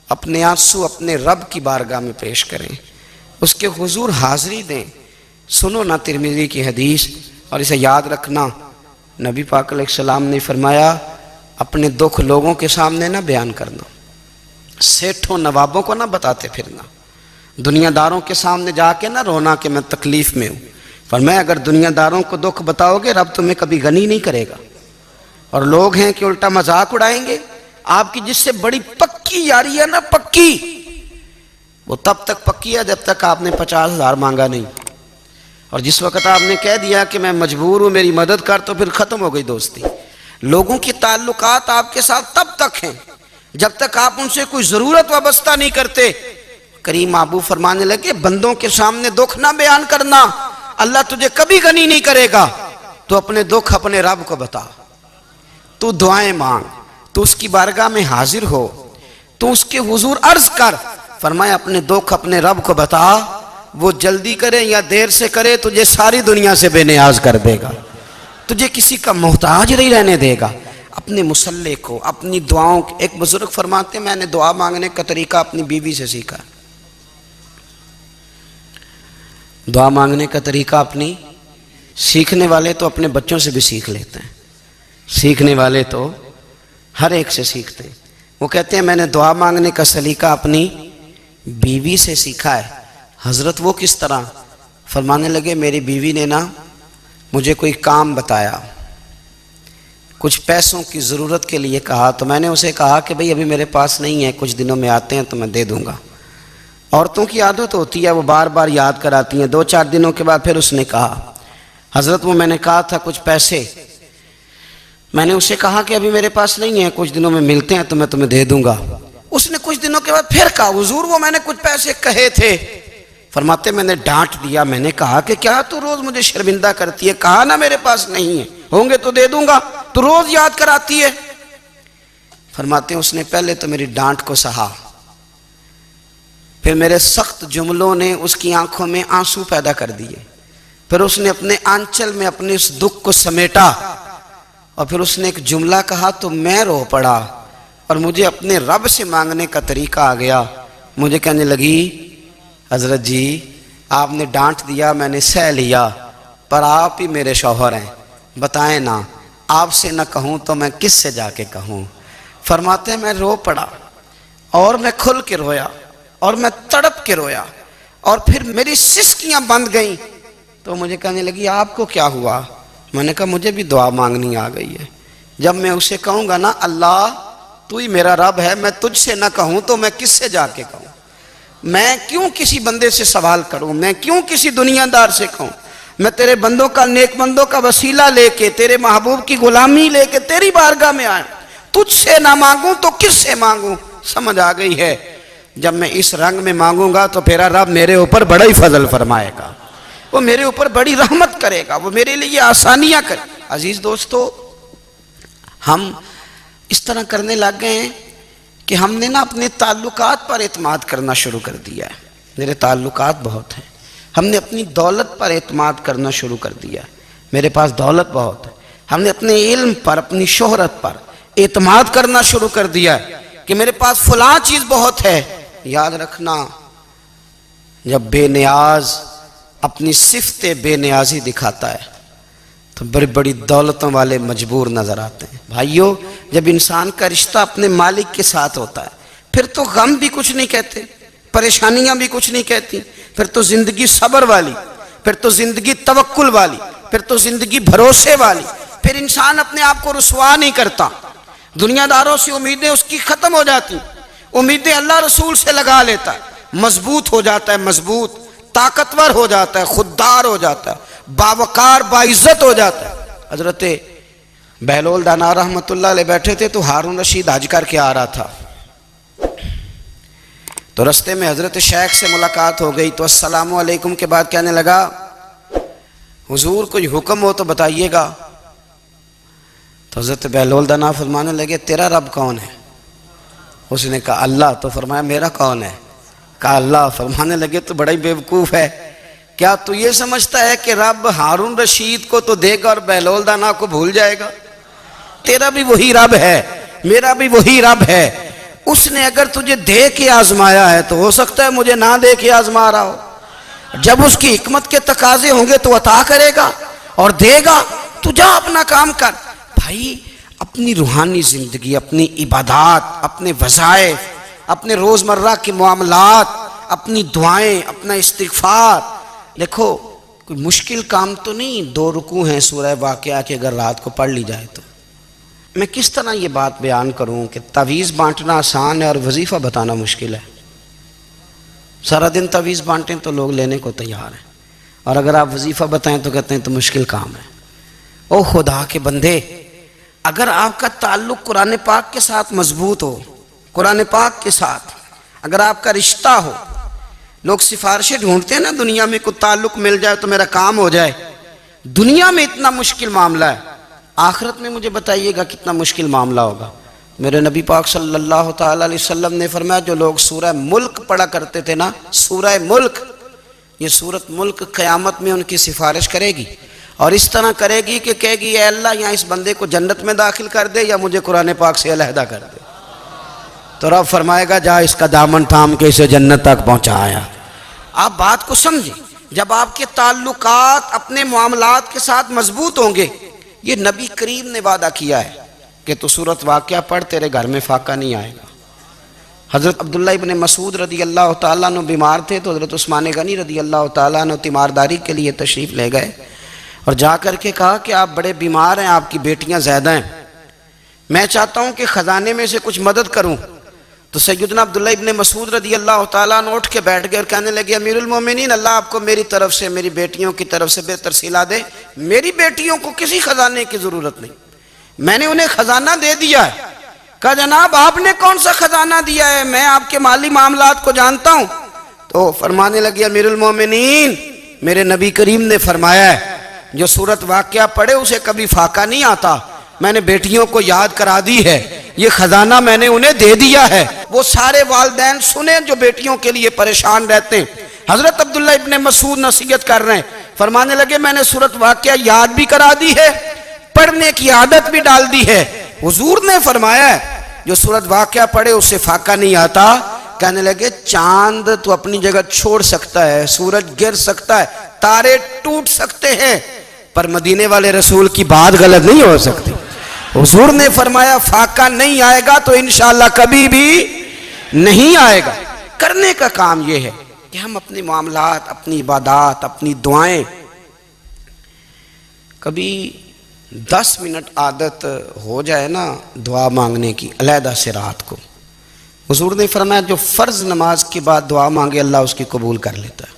اپنے آنسو اپنے رب کی بارگاہ میں پیش کریں، اس کے حضور حاضری دیں۔ سنو نا ترمذی کی حدیث اور اسے یاد رکھنا، نبی پاک علیہ السلام نے فرمایا اپنے دکھ لوگوں کے سامنے نہ بیان کرنا، سیٹھوں نوابوں کو نہ بتاتے پھرنا، دنیا داروں کے سامنے جا کے نہ رونا کہ میں تکلیف میں ہوں۔ فرمایا اگر دنیا داروں کو دکھ بتاؤ گے رب تمہیں کبھی غنی نہیں کرے گا، اور لوگ ہیں کہ الٹا مذاق اڑائیں گے۔ آپ کی جس سے بڑی پکی یاری ہے نا، پکی، وہ تب تک پکی ہے جب تک آپ نے 50,000 مانگا نہیں، اور جس وقت آپ نے کہہ دیا کہ میں مجبور ہوں میری مدد کر تو پھر ختم ہو گئی دوستی۔ لوگوں کی تعلقات آپ کے ساتھ تب تک ہیں جب تک آپ ان سے کوئی ضرورت وابستہ نہیں کرتے۔ کریم محبوب فرمانے لگے بندوں کے سامنے دکھ نہ بیان کرنا، اللہ تجھے کبھی غنی نہیں کرے گا، تو اپنے دکھ اپنے رب کو بتا، تو دعائیں مانگ، تو اس کی بارگاہ میں حاضر ہو، تو اس کے حضور عرض کر۔ فرمایا اپنے دکھ اپنے رب کو بتا، وہ جلدی کرے یا دیر سے کرے تجھے ساری دنیا سے بے نیاز کر دے گا، تجھے کسی کا محتاج نہیں رہنے دے گا۔ اپنے مسلح کو، اپنی دعاؤں کو. ایک بزرگ فرماتے ہیں میں نے دعا مانگنے کا طریقہ اپنی بیوی سے سیکھا. دعا مانگنے کا طریقہ اپنی، سیکھنے والے تو اپنے بچوں سے بھی سیکھ لیتے ہیں، سیکھنے والے تو ہر ایک سے سیکھتے ہیں. وہ کہتے ہیں میں نے دعا مانگنے کا سلیقہ اپنی بیوی سے سیکھا ہے. حضرت وہ کس طرح؟ فرمانے لگے میری بیوی نے نا مجھے کوئی کام بتایا، کچھ پیسوں کی ضرورت کے لیے کہا، تو میں نے اسے کہا کہ بھئی ابھی میرے پاس نہیں ہے، کچھ دنوں میں آتے ہیں تو میں دے دوں گا. عورتوں کی عادت ہوتی ہے وہ بار بار یاد کراتی ہیں. 2-4 دنوں کے بعد پھر اس نے کہا حضرت وہ میں نے کہا تھا کچھ پیسے، میں نے اسے کہا کہ ابھی میرے پاس نہیں ہے، کچھ دنوں میں ملتے ہیں تو میں تمہیں دے دوں گا. اس نے کچھ دنوں کے بعد پھر کہا حضور وہ میں نے کچھ پیسے کہے تھے. فرماتے میں نے ڈانٹ دیا، میں نے کہا کہ کیا تو روز مجھے شرمندہ کرتی ہے، کہا نا میرے پاس نہیں ہے، ہوں گے تو دے دوں گا، تو روز یاد کراتی ہے. فرماتے ہیں اس نے پہلے تو میری ڈانٹ کو سہا، پھر میرے سخت جملوں نے اس کی آنکھوں میں آنسو پیدا کر دیے، پھر اس نے اپنے آنچل میں اپنے اس دکھ کو سمیٹا، اور پھر اس نے ایک جملہ کہا تو میں رو پڑا اور مجھے اپنے رب سے مانگنے کا طریقہ آ گیا. مجھے کہنے لگی حضرت جی آپ نے ڈانٹ دیا میں نے سہ لیا، پر آپ ہی میرے شوہر ہیں، بتائیں نا آپ سے نہ کہوں تو میں کس سے جا کے کہوں. فرماتے ہیں میں رو پڑا اور میں کھل کے رویا اور میں تڑپ کے رویا، اور پھر میری سسکیاں بند گئیں. تو مجھے کہنے لگی آپ کو کیا ہوا؟ میں نے کہا مجھے بھی دعا مانگنی آ گئی ہے. جب میں اسے کہوں گا نا اللہ تو ہی میرا رب ہے، میں تجھ سے نہ کہوں تو میں کس سے جا کے کہوں؟ میں کیوں کسی بندے سے سوال کروں؟ میں کیوں کسی دنیا دار سے کہوں؟ میں تیرے بندوں کا، نیک بندوں کا وسیلہ لے کے، تیرے محبوب کی غلامی لے کے تیری بارگاہ میں آیا، تجھ سے نہ مانگوں تو کس سے مانگوں؟ سمجھ آ گئی ہے. جب میں اس رنگ میں مانگوں گا تو پھر رب میرے اوپر بڑا ہی فضل فرمائے گا، وہ میرے اوپر بڑی رحمت کرے گا، وہ میرے لیے آسانیاں کرے. عزیز دوستو ہم اس طرح کرنے لگ گئے ہیں کہ ہم نے نا اپنے تعلقات پر اعتماد کرنا شروع کر دیا ہے. میرے تعلقات بہت ہیں. ہم نے اپنی دولت پر اعتماد کرنا شروع کر دیا ہے، میرے پاس دولت بہت ہے. ہم نے اپنے علم پر، اپنی شہرت پر اعتماد کرنا شروع کر دیا ہے کہ میرے پاس فلاں چیز بہت ہے. یاد رکھنا جب بے نیاز اپنی صفت بے نیازی دکھاتا ہے تو بڑی بڑی دولتوں والے مجبور نظر آتے ہیں. بھائیو جب انسان کا رشتہ اپنے مالک کے ساتھ ہوتا ہے پھر تو غم بھی کچھ نہیں کہتے، پریشانیاں بھی کچھ نہیں کہتی، پھر تو زندگی صبر والی، پھر تو زندگی توکل والی، پھر تو زندگی بھروسے والی. پھر انسان اپنے آپ کو رسوا نہیں کرتا، دنیا داروں سے امیدیں اس کی ختم ہو جاتی، امیدیں اللہ رسول سے لگا لیتا ہے، مضبوط ہو جاتا ہے، مضبوط، طاقتور ہو جاتا ہے، خوددار ہو جاتا ہے، باوقار باعزت ہو جاتا ہے. حضرت بہلول دانا رحمت اللہ علیہ بیٹھے تھے تو ہارون رشید حج کر کے آ رہا تھا، تو رستے میں حضرت شیخ سے ملاقات ہو گئی تو السلام علیکم کے بعد کہنے لگا حضور کوئی حکم ہو تو بتائیے گا. تو حضرت بہلول دانا فرمانے لگے تیرا رب کون ہے؟ اس نے کہا اللہ. تو فرمایا میرا کون ہے؟ کہا اللہ. فرمانے لگے تو بڑا ہی بیوقوف ہے، کیا تو یہ سمجھتا ہے کہ رب ہارون رشید کو تو دے گا اور بہلول دانا کو بھول جائے گا؟ تیرا بھی وہی رب ہے، میرا بھی وہی رب ہے. اس نے اگر تجھے دے کے آزمایا ہے تو ہو سکتا ہے مجھے نہ دے کے آزما رہا ہو. جب اس کی حکمت کے تقاضے ہوں گے تو عطا کرے گا اور دے گا. تو جا اپنا کام کر. بھائی اپنی روحانی زندگی، اپنی عبادات، اپنے وظائف، اپنے روزمرہ کے معاملات، اپنی دعائیں، اپنا استغفار. دیکھو کوئی مشکل کام تو نہیں، 2 رکوع ہیں سورہ واقعہ کے اگر رات کو پڑھ لی جائے تو. میں کس طرح یہ بات بیان کروں کہ تعویذ بانٹنا آسان ہے اور وظیفہ بتانا مشکل ہے. سارا دن تعویذ بانٹیں تو لوگ لینے کو تیار ہیں، اور اگر آپ وظیفہ بتائیں تو کہتے ہیں تو مشکل کام ہے. او خدا کے بندے، اگر آپ کا تعلق قرآن پاک کے ساتھ مضبوط ہو، قرآن پاک کے ساتھ اگر آپ کا رشتہ ہو، لوگ سفارشیں ڈھونڈتے ہیں نا دنیا میں کوئی تعلق مل جائے تو میرا کام ہو جائے. دنیا میں اتنا مشکل معاملہ ہے، آخرت میں مجھے بتائیے گا کتنا مشکل معاملہ ہوگا. میرے نبی پاک صلی اللہ تعالیٰ علیہ وسلم نے فرمایا جو لوگ سورہ ملک پڑھا کرتے تھے نا، سورہ ملک، یہ سورت ملک قیامت میں ان کی سفارش کرے گی. اور اس طرح کرے گی کہ کہے گی اے اللہ یہاں اس بندے کو جنت میں داخل کر دے یا مجھے قرآن پاک سے علیحدہ کر دے، تو رب فرمائے گا جا اس کا دامن تھام کے اسے جنت تک پہنچایا۔ آپ بات کو سمجھیں، جب آپ کے تعلقات اپنے معاملات کے ساتھ مضبوط ہوں گے، یہ نبی کریم نے وعدہ کیا ہے کہ تو سورت واقعہ پڑھ تیرے گھر میں فاقہ نہیں آئے گا۔ حضرت عبداللہ ابن مسعود رضی اللہ تعالیٰ عنہ بیمار تھے تو حضرت عثمان غنی رضی اللہ تعالیٰ عنہ تیمارداری کے لیے تشریف لے گئے اور جا کر کے کہا کہ آپ بڑے بیمار ہیں، آپ کی بیٹیاں زیادہ ہیں، میں چاہتا ہوں کہ خزانے میں سے کچھ مدد کروں۔ تو سیدنا عبداللہ ابن مسعود رضی اللہ تعالیٰ عنہ اٹھ کے بیٹھ گئے اور کہنے لگے امیر المومنین، اللہ آپ کو میری طرف سے میری بیٹیوں کی طرف سے بہتر صلہ دے، میری بیٹیوں کو کسی خزانے کی ضرورت نہیں، میں نے انہیں خزانہ دے دیا ہے۔ کہا جناب آپ نے کون سا خزانہ دیا ہے، میں آپ کے مالی معاملات کو جانتا ہوں۔ تو فرمانے لگے امیر المومنین، میرے نبی کریم نے فرمایا ہے جو سورت واقعہ پڑھے اسے کبھی فاقہ نہیں آتا، میں نے بیٹیوں کو یاد کرا دی ہے، یہ خزانہ میں نے انہیں دے دیا ہے۔ وہ سارے والدین سنیں جو بیٹیوں کے لیے پریشان رہتے ہیں۔ حضرت عبداللہ ابن مسعود نصیحت کر رہے ہیں، فرمانے لگے میں نے سورت واقعہ یاد بھی کرا دی ہے، پڑھنے کی عادت بھی ڈال دی ہے۔ حضور نے فرمایا ہے جو سورت واقعہ پڑھے اس سے فاقہ نہیں آتا۔ کہنے لگے چاند تو اپنی جگہ چھوڑ سکتا ہے، سورج گر سکتا ہے، تارے ٹوٹ سکتے ہیں، پر مدینے والے رسول کی بات غلط نہیں ہو سکتی۔ حضور نے فرمایا فاقہ نہیں آئے گا تو انشاءاللہ کبھی بھی نہیں آئے گا۔ کرنے کا کام یہ ہے کہ ہم اپنے معاملات، اپنی عبادات، اپنی دعائیں کبھی 10 منٹ عادت ہو جائے نا دعا مانگنے کی علیحدہ سے رات کو۔ حضور نے فرمایا جو فرض نماز کے بعد دعا مانگے اللہ اس کی قبول کر لیتا ہے۔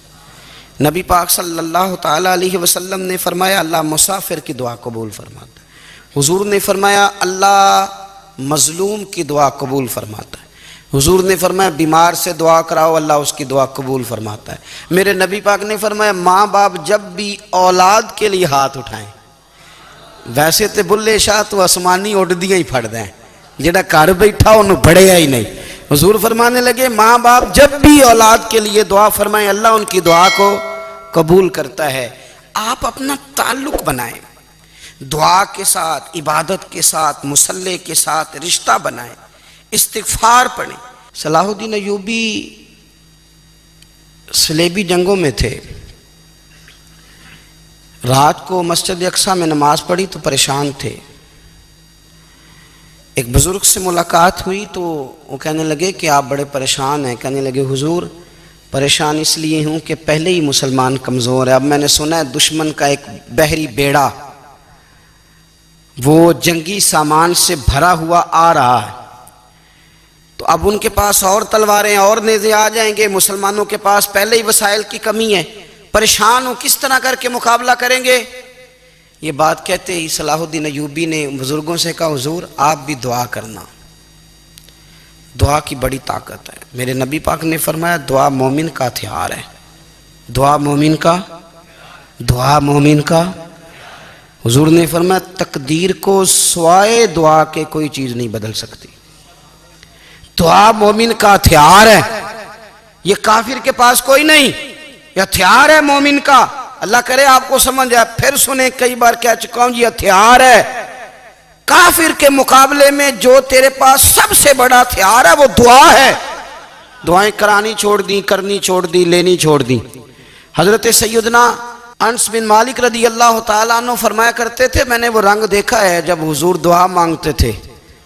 نبی پاک صلی اللہ تعالیٰ علیہ وسلم نے فرمایا اللہ مسافر کی دعا قبول فرماتا ہے۔ حضور نے فرمایا اللہ مظلوم کی دعا قبول فرماتا ہے۔ حضور نے فرمایا بیمار سے دعا کراؤ اللہ اس کی دعا قبول فرماتا ہے۔ میرے نبی پاک نے فرمایا ماں باپ جب بھی اولاد کے لیے ہاتھ اٹھائیں، ویسے تے بلے شاہ تو آسمانی اڈدیاں ہی پھڑ دیں، جڑا گھر بیٹھا انہوں بڑھیا ہی نہیں۔ حضور فرمانے لگے ماں باپ جب بھی اولاد کے لیے دعا فرمائیں اللہ ان کی دعا کو قبول کرتا ہے۔ آپ اپنا تعلق بنائیں، دعا کے ساتھ، عبادت کے ساتھ، مصلی کے ساتھ رشتہ بنائیں، استغفار پڑھیں۔ صلاح الدین ایوبی صلیبی جنگوں میں تھے، رات کو مسجد اقصیٰ میں نماز پڑھی تو پریشان تھے۔ ایک بزرگ سے ملاقات ہوئی تو وہ کہنے لگے کہ آپ بڑے پریشان ہیں۔ کہنے لگے حضور پریشان اس لیے ہوں کہ پہلے ہی مسلمان کمزور ہے، اب میں نے سنا ہے دشمن کا ایک بحری بیڑا وہ جنگی سامان سے بھرا ہوا آ رہا ہے، تو اب ان کے پاس اور تلواریں اور نیزے آ جائیں گے، مسلمانوں کے پاس پہلے ہی وسائل کی کمی ہے، پریشان ہوں کس طرح کر کے مقابلہ کریں گے۔ یہ بات کہتے ہی صلاح الدین ایوبی نے بزرگوں سے کہا حضور آپ بھی دعا کرنا، دعا کی بڑی طاقت ہے۔ میرے نبی پاک نے فرمایا دعا مومن کا ہتھیار ہے، دعا مومن کا۔ حضور نے فرمایا تقدیر کو سوائے دعا کے کوئی چیز نہیں بدل سکتی، دعا مومن کا ہتھیار ہے، یہ کافر کے پاس کوئی نہیں، یہ ہتھیار ہے مومن کا۔ اللہ کرے آپ کو سمجھ آئے، پھر سنیں کئی بار کہہ چکا ہوں یہ ہتھیار ہے۔ کافر کے مقابلے میں جو تیرے پاس سب سے بڑا ہتھیار ہے وہ دعا ہے۔ دعائیں کرانی چھوڑ دی، کرنی چھوڑ دی، لینی چھوڑ دی۔ حضرت سیدنا انس بن مالک رضی اللہ تعالیٰ عنہ فرمایا کرتے تھے میں نے وہ رنگ دیکھا ہے جب حضور دعا مانگتے تھے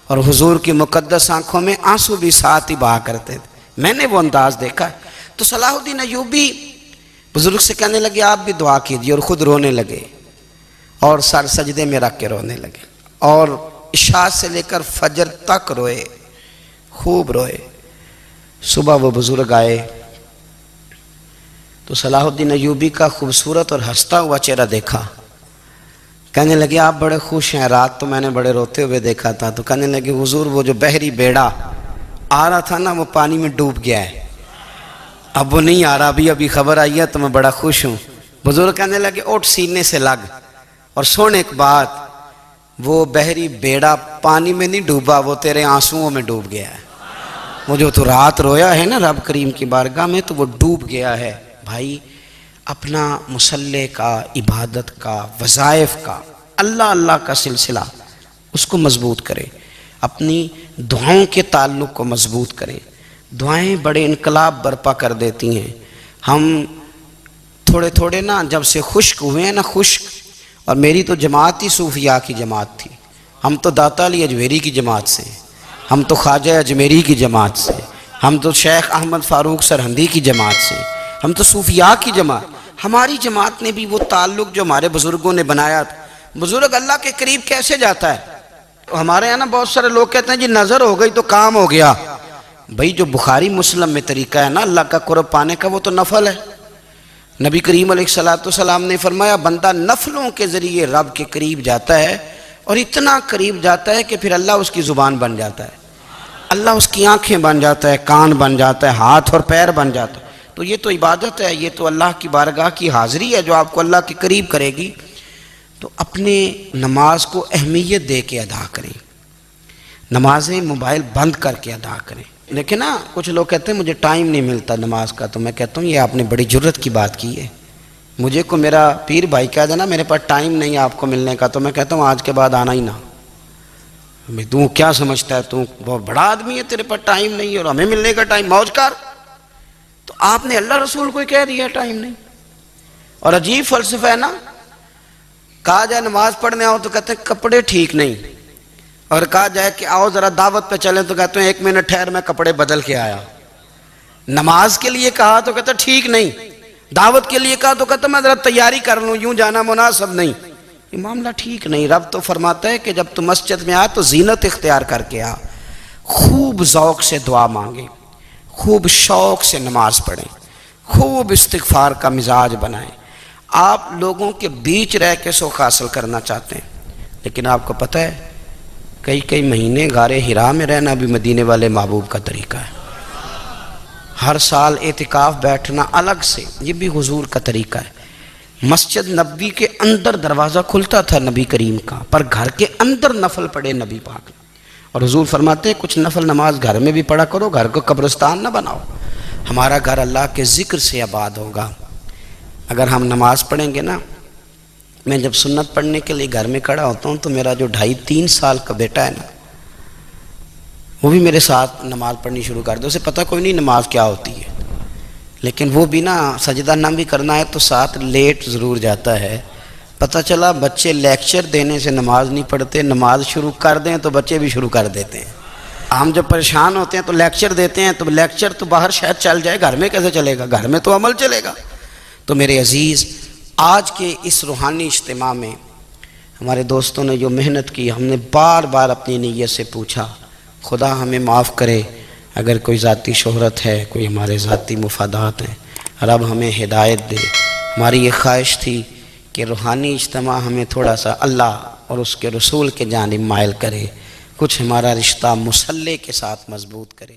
اور حضور کی مقدس آنکھوں میں آنسو بھی ساتھ ہی بہا کرتے تھے، میں نے وہ انداز دیکھا ہے۔ تو صلاح الدین ایوبی بزرگ سے کہنے لگے آپ بھی دعا کیجیے، اور خود رونے لگے اور سر سجدے میں رکھ کے رونے لگے، اور عشاء سے لے کر فجر تک روئے، خوب روئے۔ صبح وہ بزرگ آئے تو صلاح الدین ایوبی کا خوبصورت اور ہنستا ہوا چہرہ دیکھا، کہنے لگے آپ بڑے خوش ہیں، رات تو میں نے بڑے روتے ہوئے دیکھا تھا۔ تو کہنے لگے حضور وہ جو بحری بیڑا آ رہا تھا نا وہ پانی میں ڈوب گیا ہے، اب وہ نہیں آ رہا، ابھی خبر آئی ہے تو میں بڑا خوش ہوں۔ بزرگ کہنے لگے اٹھ سینے سے لگ اور سن ایک بات، وہ بحری بیڑا پانی میں نہیں ڈوبا، وہ تیرے آنسوؤں میں ڈوب گیا ہے۔ وہ جو تو رات رویا ہے نا رب کریم کی بارگاہ میں تو وہ ڈوب گیا ہے۔ بھائی اپنا مصلی کا، عبادت کا، وظائف کا، اللہ اللہ کا سلسلہ اس کو مضبوط کریں، اپنی دعاؤں کے تعلق کو مضبوط کریں۔ دعائیں بڑے انقلاب برپا کر دیتی ہیں۔ ہم تھوڑے تھوڑے نا جب سے خشک ہوئے ہیں نا، خشک، اور میری تو جماعت ہی صوفیاء کی جماعت تھی، ہم تو داتا علی اجمیری کی جماعت سے، ہم تو خواجہ اجمیری کی جماعت سے، ہم تو شیخ احمد فاروق سرہندی کی جماعت سے، ہم تو صوفیاء کی جماعت۔ ہماری جماعت نے بھی وہ تعلق جو ہمارے بزرگوں نے بنایا تھا۔ بزرگ اللہ کے قریب کیسے جاتا ہے؟ ہمارے یہاں نا بہت سارے لوگ کہتے ہیں جی نظر ہو گئی تو کام ہو گیا۔ بھئی جو بخاری مسلم میں طریقہ ہے نا اللہ کا قرب پانے کا، وہ تو نفل ہے۔ نبی کریم علیہ السلام نے فرمایا بندہ نفلوں کے ذریعے رب کے قریب جاتا ہے، اور اتنا قریب جاتا ہے کہ پھر اللہ اس کی زبان بن جاتا ہے، اللہ اس کی آنکھیں بن جاتا ہے، کان بن جاتا ہے، ہاتھ اور پیر بن جاتا ہے۔ تو یہ تو عبادت ہے، یہ تو اللہ کی بارگاہ کی حاضری ہے جو آپ کو اللہ کے قریب کرے گی۔ تو اپنے نماز کو اہمیت دے کے ادا کریں، نمازیں موبائل بند کر کے ادا کریں۔ لیکن نا کچھ لوگ کہتے ہیں مجھے ٹائم نہیں ملتا نماز کا، تو میں کہتا ہوں یہ آپ نے بڑی جرت کی بات کی ہے۔ مجھے کو میرا پیر بھائی کہہ دینا میرے پاس ٹائم نہیں آپ کو ملنے کا، تو میں کہتا ہوں آج کے بعد آنا ہی نہ۔ تو کیا سمجھتا ہے، تو بہت بڑا آدمی ہے، تیرے پاس ٹائم نہیں ہے اور ہمیں ملنے کا ٹائم، موج کر۔ تو آپ نے اللہ رسول کو کہہ دیا ٹائم نہیں۔ اور عجیب فلسفہ ہے نا، کہا جائے نماز پڑھنے آؤ تو کہتے ہیں کپڑے ٹھیک نہیں، اور کہا جائے کہ آؤ ذرا دعوت پہ چلیں تو کہتے ہیں 1 منٹ ٹھہر میں کپڑے بدل کے آیا۔ نماز کے لیے کہا تو کہتا ٹھیک نہیں، دعوت کے لیے کہا تو کہتا میں ذرا تیاری کر لوں، یوں جانا مناسب نہیں۔ یہ معاملہ ٹھیک نہیں۔ رب تو فرماتا ہے کہ جب تو مسجد میں آ تو زینت اختیار کر کے آ، خوب ذوق سے دعا مانگیں، خوب شوق سے نماز پڑھیں، خوب استغفار کا مزاج بنائیں۔ آپ لوگوں کے بیچ رہ کے سوکھ حاصل کرنا چاہتے ہیں، لیکن آپ کو پتہ ہے کئی مہینے غار حرا میں رہنا بھی مدینے والے محبوب کا طریقہ ہے۔ ہر سال اعتکاف بیٹھنا الگ سے، یہ بھی حضور کا طریقہ ہے۔ مسجد نبوی کے اندر دروازہ کھلتا تھا نبی کریم کا، پر گھر کے اندر نفل پڑھے نبی پاک، اور حضور فرماتے ہیں کچھ نفل نماز گھر میں بھی پڑھا کرو، گھر کو قبرستان نہ بناؤ۔ ہمارا گھر اللہ کے ذکر سے آباد ہوگا۔ اگر ہم نماز پڑھیں گے نا، میں جب سنت پڑھنے کے لیے گھر میں کھڑا ہوتا ہوں تو میرا جو 2.5-3 سال کا بیٹا ہے نا، وہ بھی میرے ساتھ نماز پڑھنی شروع کر دے۔ اسے پتہ کوئی نہیں نماز کیا ہوتی ہے، لیکن وہ بھی نا سجدہ نہ بھی کرنا ہے تو ساتھ لیٹ ضرور جاتا ہے۔ پتہ چلا بچے لیکچر دینے سے نماز نہیں پڑھتے، نماز شروع کر دیں تو بچے بھی شروع کر دیتے ہیں۔ ہم جب پریشان ہوتے ہیں تو لیکچر دیتے ہیں، تو لیکچر تو باہر شاید چل جائے، گھر میں کیسے چلے گا؟ گھر میں تو عمل چلے گا۔ تو میرے عزیز، آج کے اس روحانی اجتماع میں ہمارے دوستوں نے جو محنت کی، ہم نے بار بار اپنی نیت سے پوچھا خدا ہمیں معاف کرے اگر کوئی ذاتی شہرت ہے، کوئی ہمارے ذاتی مفادات ہیں، رب ہمیں ہدایت دے۔ ہماری یہ خواہش تھی کہ روحانی اجتماع ہمیں تھوڑا سا اللہ اور اس کے رسول کے جانب مائل کرے، کچھ ہمارا رشتہ مصلی کے ساتھ مضبوط کرے۔